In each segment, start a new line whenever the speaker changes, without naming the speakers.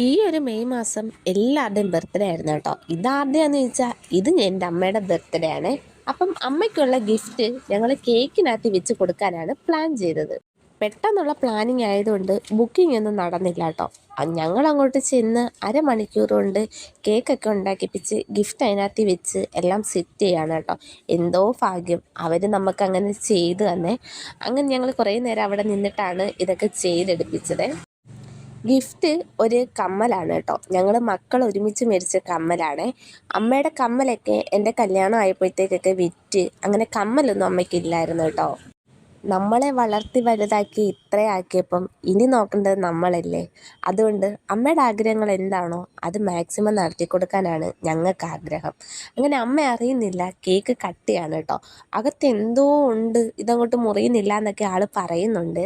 ഈ ഒരു മെയ് മാസം എല്ലാവരുടെയും ബർത്ത്ഡേ ആയിരുന്നു കേട്ടോ. ഇതാരുടെയാന്ന് ചോദിച്ചാൽ ഇത് എൻ്റെ അമ്മയുടെ ബർത്ത്ഡേ ആണ്. അപ്പം അമ്മയ്ക്കുള്ള ഗിഫ്റ്റ് ഞങ്ങൾ കേക്കിനകത്ത് വെച്ച് കൊടുക്കാനാണ് പ്ലാൻ ചെയ്തത്. പെട്ടെന്നുള്ള പ്ലാനിങ് ആയതുകൊണ്ട് ബുക്കിംഗ് ഒന്നും നടന്നില്ല കേട്ടോ. ഞങ്ങൾ അങ്ങോട്ട് ചെന്ന് അരമണിക്കൂർ കൊണ്ട് കേക്കൊക്കെ ഉണ്ടാക്കിപ്പിച്ച് ഗിഫ്റ്റ് അതിനകത്ത് വെച്ച് എല്ലാം സെറ്റ് ചെയ്യാണ് കേട്ടോ. എന്തോ ഭാഗ്യം അവർ നമുക്ക് അങ്ങനെ ചെയ്ത് തന്നെ. അങ്ങനെ ഞങ്ങൾ കുറേ നേരം അവിടെ നിന്നിട്ടാണ് ഇതൊക്കെ ചെയ്തെടുപ്പിച്ചത്. ഗിഫ്റ്റ് ഒരു കമ്മലാണ് കേട്ടോ. ഞങ്ങൾ മക്കൾ ഒരുമിച്ച് മേടിച്ച കമ്മലാണ്. അമ്മയുടെ കമ്മലൊക്കെ എൻ്റെ കല്യാണം ആയപ്പോഴത്തേക്കൊക്കെ വിറ്റ് അങ്ങനെ കമ്മലൊന്നും അമ്മയ്ക്കില്ലായിരുന്നു കേട്ടോ. നമ്മളെ വളർത്തി വലുതാക്കി ഇത്രയാക്കിയപ്പം ഇനി നോക്കേണ്ടത് നമ്മളല്ലേ. അതുകൊണ്ട് അമ്മയുടെ ആഗ്രഹങ്ങൾ എന്താണോ അത് മാക്സിമം നടത്തി കൊടുക്കാനാണ് ഞങ്ങൾക്ക് ആഗ്രഹം. അങ്ങനെ അമ്മ അറിയുന്നില്ല കേക്ക് കട്ടിയാണ് കേട്ടോ. അകത്ത് എന്തോ ഉണ്ട്, ഇതങ്ങോട്ട് മുറിയുന്നില്ല എന്നൊക്കെ ആൾ പറയുന്നുണ്ട്.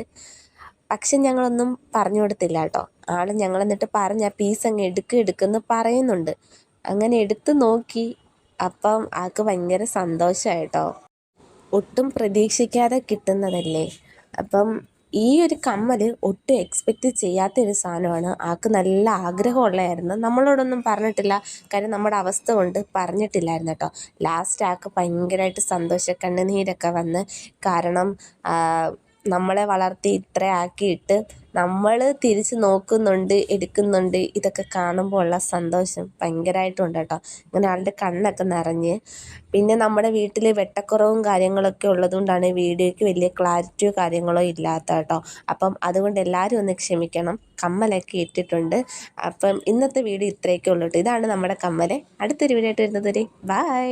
പക്ഷെ ഞങ്ങളൊന്നും പറഞ്ഞു കൊടുത്തില്ല കേട്ടോ. ആൾ ഞങ്ങൾ എന്നിട്ട് പറഞ്ഞ പീസ് അങ്ങ് എടുക്കുമെന്ന് പറയുന്നുണ്ട്. അങ്ങനെ എടുത്ത് നോക്കി. അപ്പം ആൾക്ക് ഭയങ്കര സന്തോഷമായിട്ടോ. ഒട്ടും പ്രതീക്ഷിക്കാതെ കിട്ടുന്നതല്ലേ. അപ്പം ഈ ഒരു കമ്മൽ ഒട്ടും എക്സ്പെക്റ്റ് ചെയ്യാത്തൊരു സാധനമാണ്. ആൾക്ക് നല്ല ആഗ്രഹമുള്ളതായിരുന്നു. നമ്മളോടൊന്നും പറഞ്ഞിട്ടില്ല, കാര്യം നമ്മുടെ അവസ്ഥ കൊണ്ട് പറഞ്ഞിട്ടില്ലായിരുന്നു കേട്ടോ. ലാസ്റ്റ് ആൾക്ക് ഭയങ്കരമായിട്ട് കണ്ണുനീരൊക്കെ വന്ന്. കാരണം നമ്മളെ വളർത്തി ഇത്ര ആക്കിയിട്ട് നമ്മൾ തിരിച്ച് നോക്കുന്നുണ്ട്, എടുക്കുന്നുണ്ട്. ഇതൊക്കെ കാണുമ്പോൾ ഉള്ള സന്തോഷം ഭയങ്കരമായിട്ടുണ്ട് കേട്ടോ. അങ്ങനെ ആളുടെ കണ്ണൊക്കെ നിറഞ്ഞ്. പിന്നെ നമ്മുടെ വീട്ടിൽ വെട്ടക്കുറവും കാര്യങ്ങളൊക്കെ ഉള്ളതുകൊണ്ടാണ് വീഡിയോയ്ക്ക് വലിയ ക്ലാരിറ്റിയോ കാര്യങ്ങളോ ഇല്ലാത്ത കേട്ടോ. അപ്പം അതുകൊണ്ട് എല്ലാവരും ഒന്ന് ക്ഷമിക്കണം. കമ്മലൊക്കെ ഇട്ടിട്ടുണ്ട്. അപ്പം ഇന്നത്തെ വീഡിയോ ഇത്രയൊക്കെ ഉള്ളൂ കേട്ടോ. ഇതാണ് നമ്മുടെ കമ്മൽ. അടുത്തൊരു വീഡിയോ ആയിട്ട് വരുന്നത് വരെ ബൈ.